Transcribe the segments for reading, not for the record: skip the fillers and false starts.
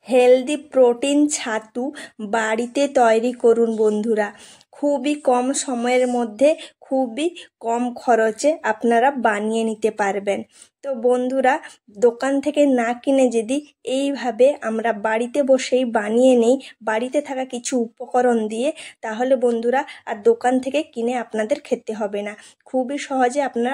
Healthy protein ছাতু বাড়িতে তৈরি করুন বন্ধুরা। খুবই কম সময়ের মধ্যে খুবই কম খরচে আপনারা বানিয়ে নিতে পারবেন। তো বন্ধুরা, দোকান থেকে না কিনে যদি এইভাবে আমরা বাড়িতে বসেই বানিয়ে নিই বাড়িতে থাকা কিছু উপকরণ দিয়ে, তাহলে বন্ধুরা আর দোকান থেকে কিনে আপনাদের খেতে হবে না। খুবই সহজে আপনারা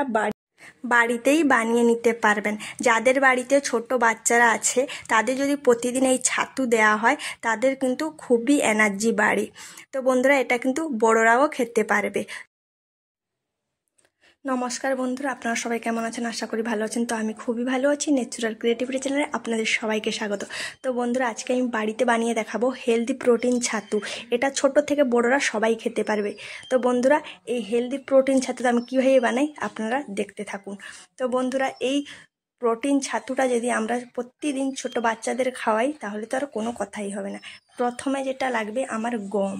বাড়িতেই বানিয়ে নিতে পারবেন। যাদের বাড়িতে ছোট বাচ্চারা আছে তাদের যদি প্রতিদিন এই ছাতু দেওয়া হয় তাদের কিন্তু খুবই এনার্জি বাড়ে। তো বন্ধুরা, এটা কিন্তু বড়রাও খেতে পারবে। নমস্কার বন্ধুরা, আপনারা সবাই কেমন আছেন? আশা করি ভালো আছেন। তো আমি খুবই ভালো আছি। ন্যাচারাল ক্রিয়েটিভিটি চ্যানেলে আপনাদের সবাইকে স্বাগত। তো বন্ধুরা, আজকে আমি বাড়িতে বানিয়ে দেখাবো হেলদি প্রোটিন ছাতু। এটা ছোট থেকে বড়রা সবাই খেতে পারবে। তো বন্ধুরা, এই হেলদি প্রোটিন ছাতুটা আমি কীভাবে বানাই আপনারা দেখতে থাকুন। তো বন্ধুরা, এই প্রোটিন ছাতুটা যদি আমরা প্রতিদিন ছোট বাচ্চাদের খাওয়াই তাহলে তো আর কোনো কথাই হবে না। প্রথমে যেটা লাগবে আমার গম।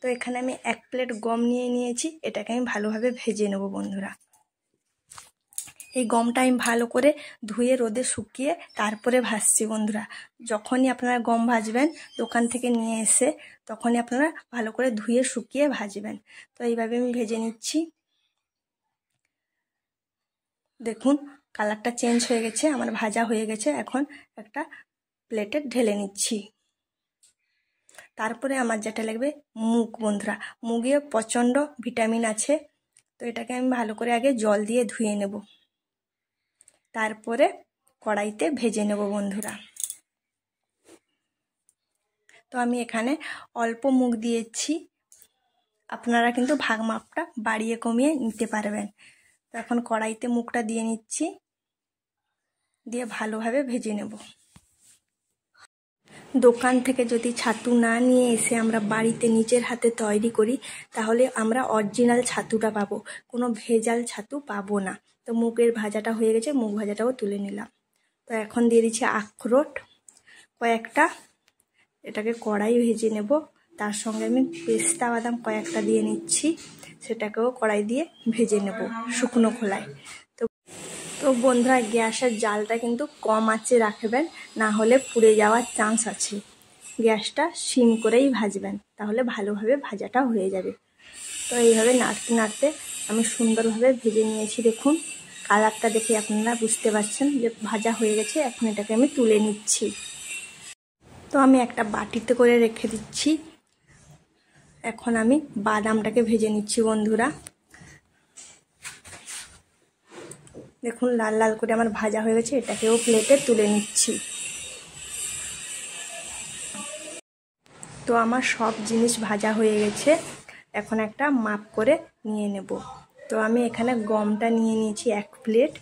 তো এখানে আমি 1 প্লেট গম নিয়ে নিয়েছি। এটাকে আমি ভালোভাবে ভেজে নেব বন্ধুরা। এই গমটা আমি ভালো করে ধুয়ে রোদে শুকিয়ে তারপরে ভাজছি বন্ধুরা। যখনই আপনারা গম ভাজবেন দোকান থেকে নিয়ে এসে, তখনই আপনারা ভালো করে ধুয়ে শুকিয়ে ভাজবেন। তো এইভাবে আমি ভেজে নিচ্ছি। দেখুন কালারটা চেঞ্জ হয়ে গেছে, আমার ভাজা হয়ে গেছে। এখন একটা প্লেটে ঢেলে নিচ্ছি। তারপরে আমার যেটা লাগবে মুগ বন্ধুরা। মুগে প্রচণ্ড ভিটামিন আছে। তো এটাকে আমি ভালো করে আগে জল দিয়ে ধুয়ে নেব, তারপরে কড়াইতে ভেজে নেব বন্ধুরা। তো আমি এখানে অল্প মুগ দিয়েছি, আপনারা কিন্তু ভাগ মাপটা বাড়িয়ে কমিয়ে নিতে পারবেন। তো এখন কড়াইতে মুগটা দিয়ে নিচ্ছি, দিয়ে ভালোভাবে ভেজে নেব। দোকান থেকে যদি ছাতু না নিয়ে এসে আমরা বাড়িতে নিজের হাতে তৈরি করি তাহলে আমরা অরিজিনাল ছাতুটা পাবো, কোনো ভেজাল ছাতু পাবো না। তো মুগের ভাজাটা হয়ে গেছে, মুগ ভাজাটাও তুলে নিলাম। তো এখন দিয়ে দিচ্ছি আখরোট কয়েকটা, এটাকে কড়াই ভেজে নেব। তার সঙ্গে আমি পেস্তা বাদাম কয়েকটা দিয়ে নিচ্ছি, সেটাকেও কড়াই দিয়ে ভেজে নেব শুকনো খোলায়। তো বন্ধুরা, গ্যাসের জালটা কিন্তু কম আঁচে রাখবেন, না হলে পুড়ে যাওয়ার চান্স আছে। গ্যাসটা সিম করেই ভাজবেন, তাহলে ভালোভাবে ভাজাটা হয়ে যাবে। তো এইভাবে নাড়তে নাড়তে আমি সুন্দরভাবে ভেজে নিয়েছি। দেখুন কালারটা দেখে আপনারা বুঝতে পারছেন যে ভাজা হয়ে গেছে। এখন এটাকে আমি তুলে নিচ্ছি। তো আমি একটা বাটিতে করে রেখে দিচ্ছি। এখন আমি বাদামটাকে ভেজে নিচ্ছি বন্ধুরা। দেখুন লাল লাল করে আমার ভাজা হয়ে গেছে, এটাকেও প্লেটে তুলে নিচ্ছি। তো আমার সব জিনিস ভাজা হয়ে গেছে, এখন একটা মাপ করে নিয়ে নেব। তো আমি এখানে গমটা নিয়ে নিয়েছি 1 প্লেট।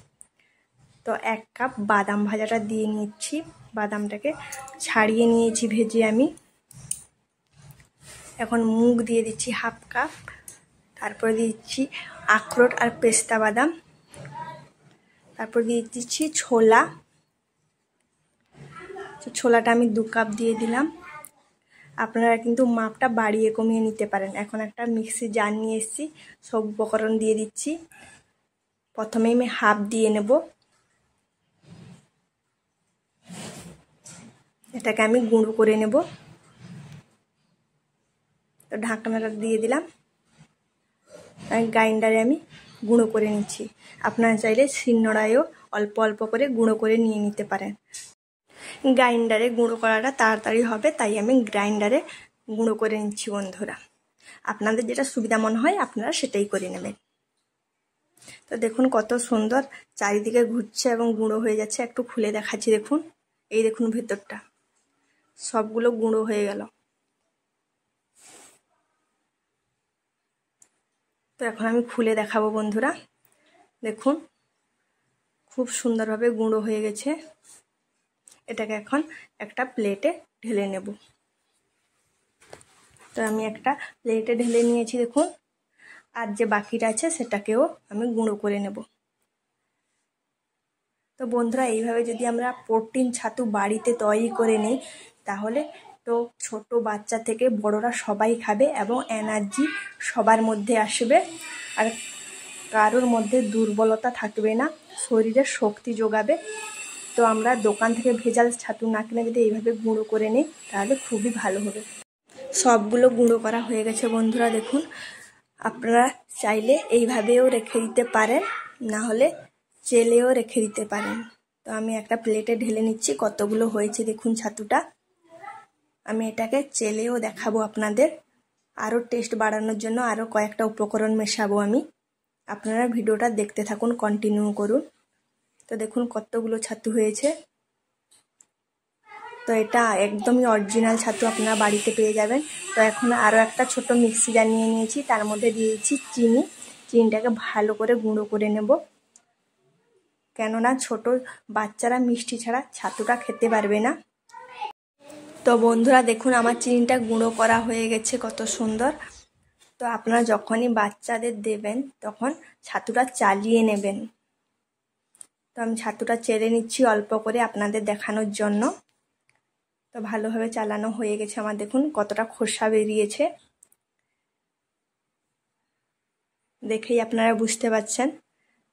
তো 1 কাপ বাদাম ভাজাটা দিয়ে নিচ্ছি। বাদামটাকে ছাড়িয়ে নিয়েছি ভেজে আমি। এখন মুগ দিয়ে দিচ্ছি 1/2 কাপ। তারপরে দিচ্ছি আখরোট আর পেস্তা বাদাম। তারপর দিয়ে দিচ্ছি ছোলা। ছোলাটা আমি 2 কাপ দিয়ে দিলাম। আপনারা কিন্তু মাপটা বাড়িয়ে কমিয়ে নিতে পারেন। এখন একটা মিক্সি জার নিয়ে এসেছি, সব উপকরণ দিয়ে দিচ্ছি। প্রথমে আমি হাফ দিয়ে নেব, এটাকে আমি গুঁড়ো করে নেব। তো ঢাকনাটা দিয়ে দিলাম। গ্রাইন্ডারে আমি গুঁড়ো করে নিচ্ছি। আপনারা চাইলে শিলনোড়ায়ও অল্প অল্প করে গুঁড়ো করে নিয়ে নিতে পারেন। গ্রাইন্ডারে গুঁড়ো করাটা তাড়াতাড়ি হবে, তাই আমি গ্রাইন্ডারে গুঁড়ো করে নিচ্ছি বন্ধুরা। আপনাদের যেটা সুবিধা মনে হয় আপনারা সেটাই করে নেবেন। তো দেখুন কত সুন্দর চারিদিকে ঘুরছে এবং গুঁড়ো হয়ে যাচ্ছে। একটু খুলে দেখাচ্ছি, দেখুন এই দেখুন ভেতরটা সবগুলো গুঁড়ো হয়ে গেল। তো এখন আমি খুলে দেখাবো বন্ধুরা। দেখুন খুব সুন্দরভাবে গুঁড়ো হয়ে গেছে। এটাকে এখন একটা প্লেটে ঢেলে নেব। তো আমি একটা প্লেটে ঢেলে নিয়েছি দেখুন। আর যে বাকিটা আছে সেটাকেও আমি গুঁড়ো করে নেব। তো বন্ধুরা, এইভাবে যদি আমরা প্রোটিন ছাতু বাড়িতে তৈরি করে নিই তাহলে তো ছোট বাচ্চা থেকে বড়রা সবাই খাবে এবং এনার্জি সবার মধ্যে আসবে, আর কারোর মধ্যে দুর্বলতা থাকবে না, শরীরে শক্তি যোগাবে। তো আমরা দোকান থেকে ভেজাল ছাতু না কিনে যদি এইভাবে গুঁড়ো করে নিই তাহলে খুবই ভালো হবে। সবগুলো গুঁড়ো করা হয়ে গেছে বন্ধুরা। দেখুন, আপনারা চাইলে এইভাবেও রেখে দিতে পারেন, না হলে চেলেও রেখে দিতে পারেন। তো আমি একটা প্লেটে ঢেলে নিচ্ছি কতগুলো হয়েছে দেখুন ছাতুটা। আমি এটাকে চেলেও দেখাবো আপনাদের, আরও টেস্ট বাড়ানোর জন্য আরও কয়েকটা উপকরণ মেশাবো আমি। আপনারা ভিডিওটা দেখতে থাকুন, কন্টিনিউ করুন। তো দেখুন কতগুলো ছাতু হয়েছে। তো এটা একদমই অরিজিনাল ছাতু আপনারা বাড়িতে পেয়ে যাবেন। তো এখন আরও একটা ছোট মিক্সি জার নিয়ে নিয়েছি, তার মধ্যে দিয়েছি চিনি। চিনিটাকে ভালো করে গুঁড়ো করে নেব, কেননা ছোট বাচ্চারা মিষ্টি ছাড়া ছাতুটা খেতে পারবে না। তো বন্ধুরা দেখুন আমার চিনিটা গুঁড়ো করা হয়ে গেছে, কত সুন্দর। তো আপনারা যখনই বাচ্চাদের দেবেন তখন ছাতুটা চালিয়ে নেবেন। তো আমি ছাতুটা চেলে নিচ্ছি অল্প করে আপনাদের দেখানোর জন্য। তো ভালোভাবে চালানো হয়ে গেছে আমার, দেখুন কতটা খোসা বেরিয়েছে, দেখেই আপনারা বুঝতে পারছেন।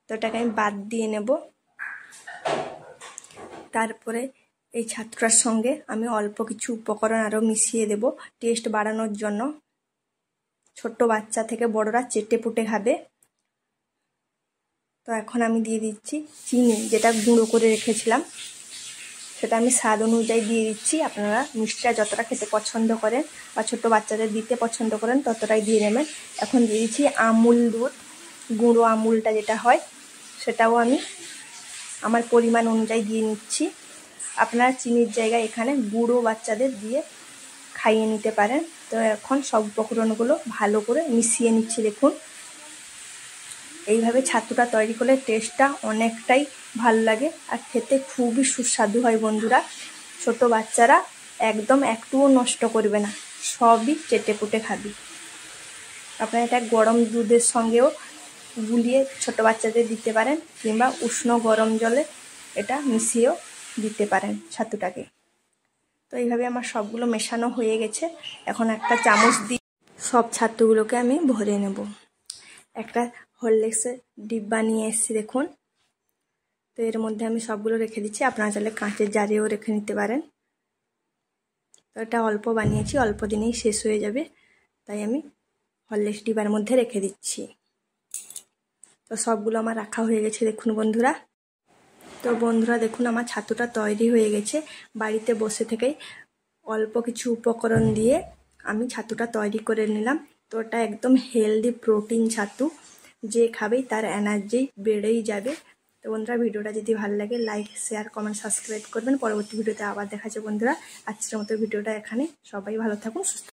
তো এটাকে আমি বাদ দিয়ে নেব। তারপরে এই ছাতুটার সঙ্গে আমি অল্প কিছু উপকরণ আরও মিশিয়ে দেব টেস্ট বাড়ানোর জন্য। ছোট্ট বাচ্চা থেকে বড়রা চেটে পুটে খাবে। তো এখন আমি দিয়ে দিচ্ছি চিনি, যেটা গুঁড়ো করে রেখেছিলাম সেটা আমি স্বাদ অনুযায়ী দিয়ে দিচ্ছি। আপনারা মিষ্টিটা যতটা খেতে পছন্দ করেন বা ছোট বাচ্চাদের দিতে পছন্দ করেন ততটাই দিয়ে নেবেন। এখন দিয়ে দিচ্ছি আমুল দুধ, গুঁড়ো আমুলটা যেটা হয় সেটাও আমি আমার পরিমাণ অনুযায়ী দিয়ে নিচ্ছি। আপনারা চিনির জায়গায় এখানে গুঁড়ো বাচ্চাদের দিয়ে খাইয়ে নিতে পারেন। তো এখন সব উপকরণগুলো ভালো করে মিশিয়ে নিচ্ছি। দেখুন এইভাবে ছাতুটা তৈরি করলে টেস্টটা অনেকটাই ভালো লাগে আর খেতে খুবই সুস্বাদু হয় বন্ধুরা। ছোট বাচ্চারা একদম একটুও নষ্ট করবে না, সবই চেটে পুটে খাবি। আপনারা এটা গরম দুধের সঙ্গেও গুলিয়ে ছোট বাচ্চাদের দিতে পারেন, কিংবা উষ্ণ গরম জলে এটা মিশিয়েও দিতে পারেন ছাতুটাকে। তো এইভাবে আমার সবগুলো মেশানো হয়ে গেছে। এখন একটা চামচ দিয়ে সব ছাতুগুলোকে আমি ভরে নেব। একটা হরলিক্সের ডিব্বা নিয়ে এসেছি দেখুন। তো এর মধ্যে আমি সবগুলো রেখে দিচ্ছি, আপনারা চাইলে কাঁচের জারেও রেখে নিতে পারেন। তো এটা অল্প বানিয়েছি, অল্প দিনেই শেষ হয়ে যাবে, তাই আমি হরলিক্স ডিব্বার মধ্যে রেখে দিচ্ছি। তো সবগুলো আমার রাখা হয়ে গেছে দেখুন বন্ধুরা। তো বন্ধুরা দেখুন আমার ছাতুটা তৈরি হয়ে গেছে। বাড়িতে বসে থেকেই অল্প কিছু উপকরণ দিয়ে আমি ছাতুটা তৈরি করে নিলাম। তো ওটা একদম হেলদি প্রোটিন ছাতু, যে খাবেই তার এনার্জি বেড়েই যাবে। তো বন্ধুরা ভিডিওটা যদি ভালো লাগে লাইক শেয়ার কমেন্ট সাবস্ক্রাইব করবেন। পরবর্তী ভিডিওতে আবার দেখা যাচ্ছে বন্ধুরা। আজকের মতো ভিডিওটা এখানে, সবাই ভালো থাকুন, সুস্থ